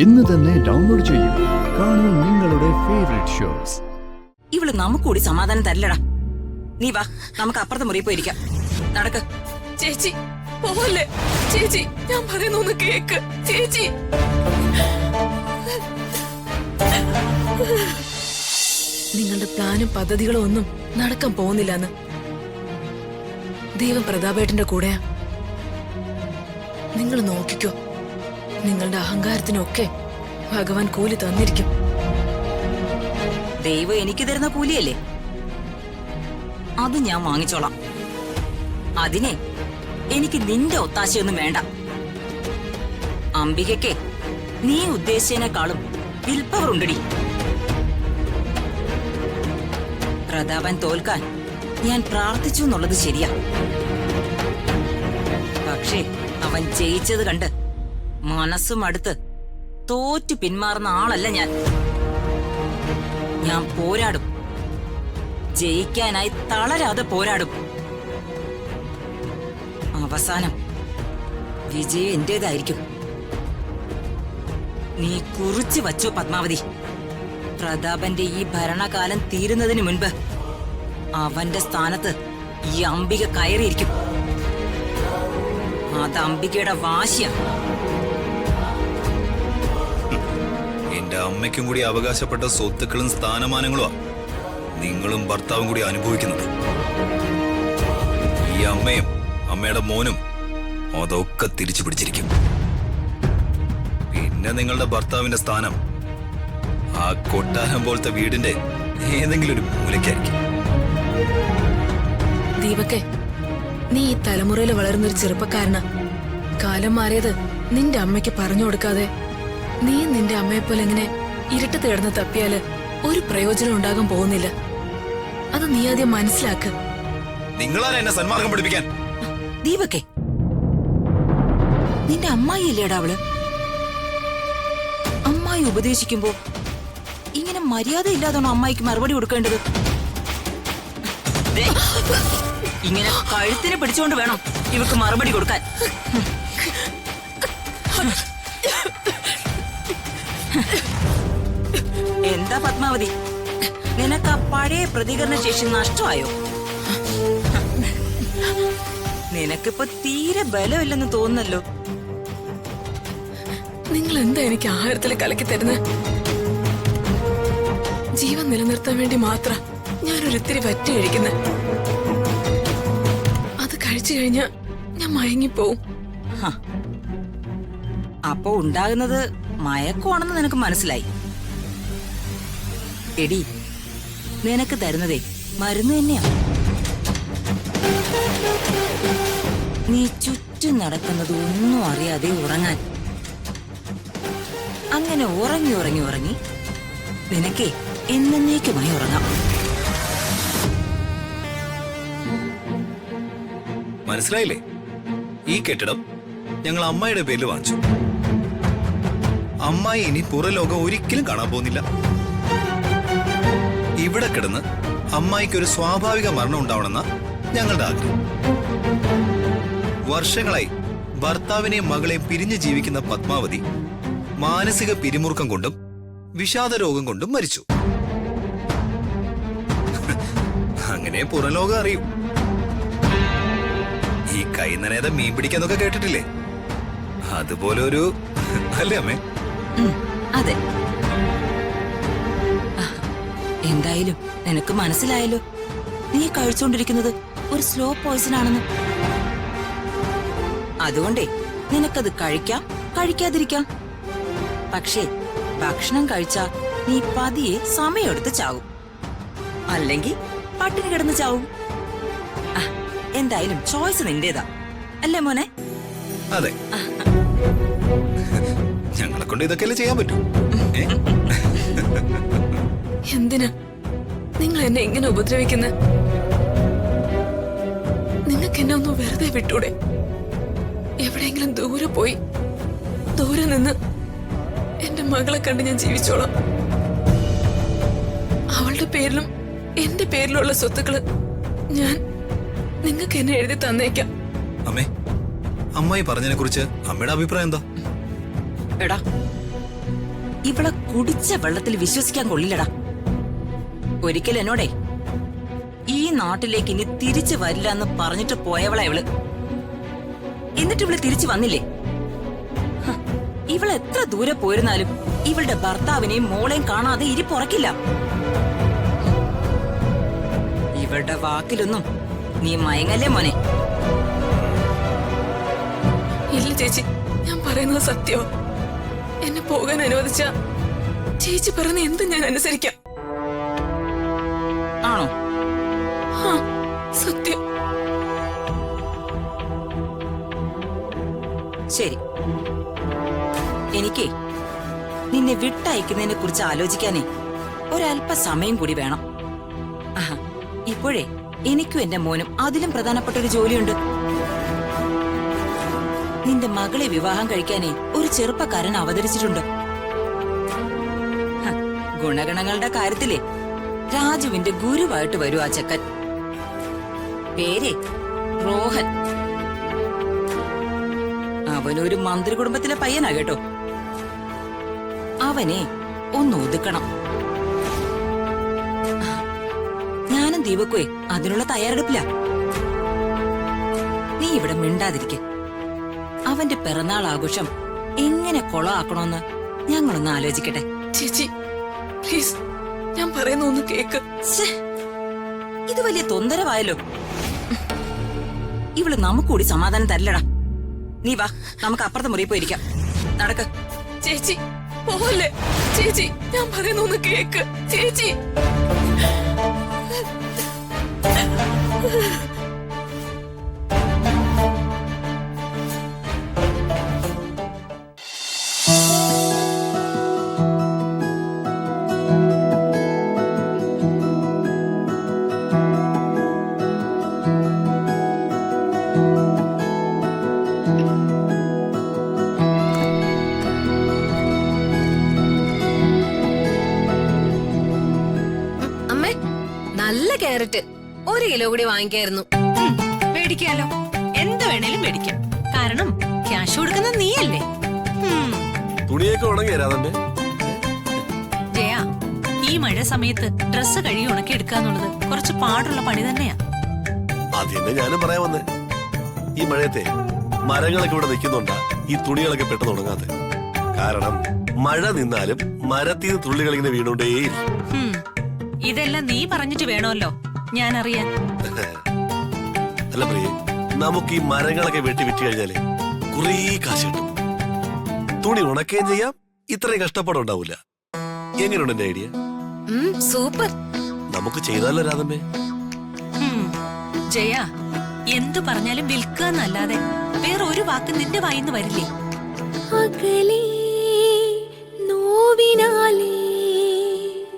ഇന്ന് തന്നെ ഡൗൺലോഡ് ചെയ്യൂ. കാണൂ നിങ്ങളുടെ ഫേവറേറ്റ് ഷോസ്. ഇവള് നമുക്ക് കൂടി സമാധാനം തരില്ലടാ. നീ വാ, നമുക്ക് അപ്പുറത്തെ മുറിയിൽ പോയിരിക്കാം. നടക്ക്. ചേച്ചി പോലെ ചേച്ചി, ഞാൻ പറയുന്നൊന്ന് കേക്ക് ചേച്ചി. നിങ്ങളുടെ പ്ലാനും പദ്ധതികളും ഒന്നും നടക്കാൻ പോകുന്നില്ലെന്ന്. ദൈവം പ്രതാപേട്ടന്റെ കൂടെയാ. നിങ്ങൾ നോക്കിക്കോ, നിങ്ങളുടെ അഹങ്കാരത്തിനൊക്കെ ഭഗവാൻ കൂലി തന്നിരിക്കും. ദൈവം എനിക്ക് തരുന്ന കൂലിയല്ലേ, അത് ഞാൻ വാങ്ങിച്ചോളാം. അതിനെ എനിക്ക് നിന്റെ ഒത്താശയൊന്നും വേണ്ട. അംബികയ്ക്ക് നീ ഉദ്ദേശിച്ചതിനേക്കാളും വിൽപ്പവർ ഉണ്ടടി. പ്രതാപൻ തോൽക്കാൻ ഞാൻ പ്രാർത്ഥിച്ചു എന്നുള്ളത് ശരിയാ. പക്ഷേ അവൻ ജയിച്ചത് കണ്ട് മനസ്സും അടുത്ത് തോറ്റു പിന്മാറുന്ന ആളല്ല ഞാൻ. ഞാൻ പോരാടും, ജയിക്കാനായി തളരാതെ പോരാടും. അവസാനം വിജയം എന്റേതായിരിക്കും. നീ കുറിച്ചു വച്ചോ പത്മാവതി. പ്രതാപന്റെ ഈ ഭരണകാലം തീരുന്നതിന് മുൻപ് അവന്റെ സ്ഥാനത്ത് ഈ അംബിക കയറിയിരിക്കും. അത് അംബികയുടെ വാശിയാ. എന്റെ അമ്മയ്ക്കും കൂടി അവകാശപ്പെട്ട സ്വത്തുക്കളും സ്ഥാനമാനങ്ങളുമാ നിങ്ങളും ഭർത്താവും കൂടി അനുഭവിക്കുന്നത്. ഈ അമ്മയും അമ്മയുടെ മോനും അതൊക്കെ തിരിച്ചു പിടിച്ചിരിക്കും. പിന്നെ നിങ്ങളുടെ ഭർത്താവിന്റെ സ്ഥാനം ആ കൊട്ടാരം പോലത്തെ വീടിന്റെ ഏതെങ്കിലും ഒരു മൂലയ്ക്കായിരിക്കും. ദീപക്കെ, നീ ഈ തലമുറയിൽ വളരുന്നൊരു ചെറുപ്പക്കാരനാ. കാലം മാറിയത് നിന്റെ അമ്മയ്ക്ക് പറഞ്ഞു കൊടുക്കാതെ നീ നിന്റെ അമ്മയെപ്പോലെ ഇങ്ങനെ ഇരുട്ട് തേടുന്ന തപ്പിയാല് ഒരു പ്രയോജനം ഉണ്ടാകാൻ പോകുന്നില്ല. അത് നീ ആദ്യം മനസ്സിലാക്ക്. നിങ്ങളാണ് എന്നെ സന്മാർഗം പഠിപ്പിക്കാൻ. ദീപക്കെ, നിന്റെ അമ്മായി അല്ലേടാ അവള്? അമ്മായി ഉപദേശിക്കുമ്പോ ഇങ്ങനെ മര്യാദ ഇല്ലാതാണ് അമ്മായിക്ക് മറുപടി കൊടുക്കേണ്ടത്. ദേ, ഇങ്ങനെ കഴുത്തിനെ പിടിച്ചുകൊണ്ട് വേണം ഇവക്ക് മറുപടി കൊടുക്കാൻ. എന്താ പത്മാവതി, നിനക്ക് ആ പഴയ പ്രതികരണ ശേഷി നഷ്ടമായോ? നിനക്കിപ്പോ തീരെ ബലമില്ലെന്ന് തോന്നുന്നല്ലോ. നിങ്ങൾ എന്താ എനിക്ക് ആഹാരത്തിൽ കലക്കി തരുന്നത്? ജീവൻ നിലനിർത്താൻ വേണ്ടി മാത്രം ഞാനൊരിത്തിരി വറ്റി കഴിക്കുന്നത്. അത് കഴിച്ചു കഴിഞ്ഞാ ഞാൻ മയങ്ങിപ്പോവും. അപ്പോ ഉണ്ടാകുന്നത് മയക്കമാണെന്ന് നിനക്ക് മനസ്സിലായി. എടി, നിനക്ക് തരുന്നതേ മരുന്ന് തന്നെയാ. നീ ചുറ്റും നടക്കുന്നത് ഒന്നും അറിയാതെ ഉറങ്ങാൻ. അങ്ങനെ ഉറങ്ങി ഉറങ്ങി ഉറങ്ങി നിനക്കേ എന്നേക്കുമായി ഉറങ്ങാം. മനസ്സിലായില്ലേ? ഈ കെട്ടിടം ഞങ്ങൾ അമ്മായിയുടെ പേരിൽ വാങ്ങിച്ചു. അമ്മായി ഇനി പുറലോകം ഒരിക്കലും കാണാൻ പോകുന്നില്ല. ഇവിടെ കിടന്ന് അമ്മായിക്ക് ഒരു സ്വാഭാവിക മരണം ഉണ്ടാവണമെന്ന ഞങ്ങളുടെ ആഗ്രഹം. വർഷങ്ങളായി ഭർത്താവിനെയും മകളെയും പിരിഞ്ഞു ജീവിക്കുന്ന പത്മാവതി മാനസിക പിരിമുറുക്കം കൊണ്ടും വിഷാദ രോഗം കൊണ്ടും മരിച്ചു. അങ്ങനെ പുറലോകം അറിയും. ഈ കൈ നനയാതെ മീൻ പിടിക്കാന്നൊക്കെ കേട്ടിട്ടില്ലേ? അതുപോലെ ഒരു അല്ലേ അമ്മേ? അതെ. എന്തായാലും നിനക്ക് മനസ്സിലായല്ലോ, നീ കഴിച്ചുകൊണ്ടിരിക്കുന്നത് ഒരു സ്ലോ പോയിസൺ ആണെന്ന്. അതുകൊണ്ടേ നിനക്കത് കഴിക്കാം, കഴിക്കാതിരിക്കാം. പക്ഷേ ഭക്ഷണം കഴിച്ചാ നീ പതിയെ സമയമെടുത്ത് ചാവും, അല്ലെങ്കിൽ പട്ടിണി കിടന്ന് ചാവും. എന്തായാലും ചോയ്സ് നിന്റേതാ, അല്ലേ മോനെ? അതെ, ഞങ്ങളെ കൊണ്ട് ഇതൊക്കെയല്ലേ ചെയ്യാൻ പറ്റൂ. എന്തിനാ നിങ്ങൾ എന്നെ ഇങ്ങനെ ഉപദ്രവിക്കുന്നത്? നിങ്ങൾക്ക് എന്നെ ഒന്ന് വെറുതെ വിട്ടൂടെ? എവിടെയെങ്കിലും ദൂരെ പോയി ദൂരെ നിന്ന് എന്റെ മകളെ കണ്ട് ഞാൻ ജീവിച്ചോളാം. അവളുടെ പേരിലും എന്റെ പേരിലുള്ള സ്വത്തുക്കള് ഞാൻ നിങ്ങൾക്ക് എന്നെ എഴുതി തന്നേക്കാം. അമ്മേ, അമ്മായി പറഞ്ഞതിനെ കുറിച്ച് അമ്മയുടെ അഭിപ്രായം എന്താ? എടാ, ഇവളെ കുടിച്ച വെള്ളത്തിൽ വിശ്വസിക്കാൻ കൊള്ളില്ലടാ. ഒരിക്കൽ എന്നോടേ ഈ നാട്ടിലേക്ക് ഇനി തിരിച്ചു വരില്ല എന്ന് പറഞ്ഞിട്ട് പോയവളാ ഇവള്. എന്നിട്ട് ഇവള് തിരിച്ചു വന്നില്ലേ? ഹ, ഇവള് എത്ര ദൂരെ പോയിരുന്നാലും ഇവളുടെ ഭർത്താവിനെയും മോളെയും കാണാതെ ഇരിപ്പുറക്കില്ല. ഇവളുടെ വാക്കിലൊന്നും നീ മയങ്ങല്ലേ മോനെ. ഇല്ല ചേച്ചി, ഞാൻ പറയുന്നത് സത്യോ. എന്നെ പോകാൻ അനുവദിച്ച ചേച്ചി പറഞ്ഞ എന്ത് ഞാൻ അനുസരിക്കാം. ആണോ? ആ, സത്യം. ശരി, എനിക്ക് നിന്നെ വിട്ടയക്കുന്നതിനെ കുറിച്ച് ആലോചിക്കാനേ ഒരല്പ സമയം കൂടി വേണം. ആഹാ, ഇപ്പോഴേ എനിക്കും എന്റെ മോനും അതിലും പ്രധാനപ്പെട്ട ഒരു ജോലിയുണ്ട്. നിന്റെ മകളെ വിവാഹം കഴിക്കാനേ ഒരു ചെറുപ്പക്കാരൻ അവതരിച്ചിട്ടുണ്ട്. ഹ, ഗുണഗണങ്ങളുടെ കാര്യത്തിലേ രാജുവിന്റെ ഗുരുവായിട്ട് വരൂ ആ ചെക്കൻ. പേര് റോഹൻ. അവനൊരു മന്ത്രി കുടുംബത്തിലെ പയ്യനാ കേട്ടോ. അവനെ ഒന്ന് ഒതുക്കണം. ഞാനും ദീപക്കുവേ അതിനുള്ള തയ്യാറെടുപ്പില്ല. നീ ഇവിടെ മിണ്ടാതിരിക്കെ. അവന്റെ പിറന്നാൾ ആഘോഷം എങ്ങനെ കൊളമാക്കണോന്ന് ഞങ്ങളൊന്ന് ആലോചിക്കട്ടെ. ചേച്ചി പ്ലീസ്, ഞാൻ പറയുന്ന ഒന്ന് കേക്ക്. ശ്ശേ, ഇത് വലിയ തൊന്തരവായല്ലോ. ഇവള് നമുക്കൂടി സമാധാനം തരില്ലടാ. നീ വാ, നമുക്ക് അപ്പുറത്തെ മുറിയിൽ പോയിരിക്കാം. നടക്ക്. ചേച്ചി പോവല്ലേ. ചേച്ചി, ഞാൻ പറയുന്ന ഒന്ന് കേക്ക്. ചേച്ചി അമ്മേ, നല്ല ക്യാരറ്റ് 1 കിലോ കൂടി വാങ്ങിക്കായിരുന്നു. മേടിക്കാലോ, എന്ത് വേണേലും മേടിക്കാം. കാരണം ക്യാഷ് കൊടുക്കുന്ന നീയല്ലേ. തുണിയൊക്കെ ഉണങ്ങിയ രാധമ്മേ. ജയ, ഈ മഴ സമയത്ത് ഡ്രസ്സ് കഴുകി ഉണക്കി എടുക്കാന്നുള്ളത് കുറച്ച് പാടുള്ള പണി തന്നെയാ. ആദ്യമേ ഞാനും പറയാൻ വന്നേ, ഈ മഴയത്തെ മരങ്ങളൊക്കെ ഇവിടെ നിൽക്കുന്നുണ്ടാ ഈ തുണികളൊക്കെ പെട്ടെന്ന് ഉണങ്ങാതെ. കാരണം മഴ നിന്നാലും മരത്തിൽ നിന്ന് തുള്ളികൾ ഇങ്ങനെ വീണോണ്ടേയിരിക്കും. ഇതെല്ലാം നീ പറഞ്ഞിട്ട് വേണമല്ലോ ഞാൻ അറിയാൻ. അല്ല പ്രിയെ, നമുക്ക് ഈ മരങ്ങളൊക്കെ വെട്ടി വിറ്റ് കഴിഞ്ഞാലേ കുറേ കാശ് കിട്ടും. തുണി ഉണക്കുകയും ചെയ്യാം, ഇത്രയും കഷ്ടപ്പാടുണ്ടാവൂല. എങ്ങനെയുണ്ട് എന്റെ ഐഡിയ? സൂപ്പർ. നമുക്ക് ചെയ്താലോ രാധമ്മേ? ജയ, എന്തു പറഞ്ഞാലും വിൽക്കാന്നല്ലാതെ വേറെ ഒരു വാക്ക് നിന്റെ വായിന്ന് വരില്ലേ.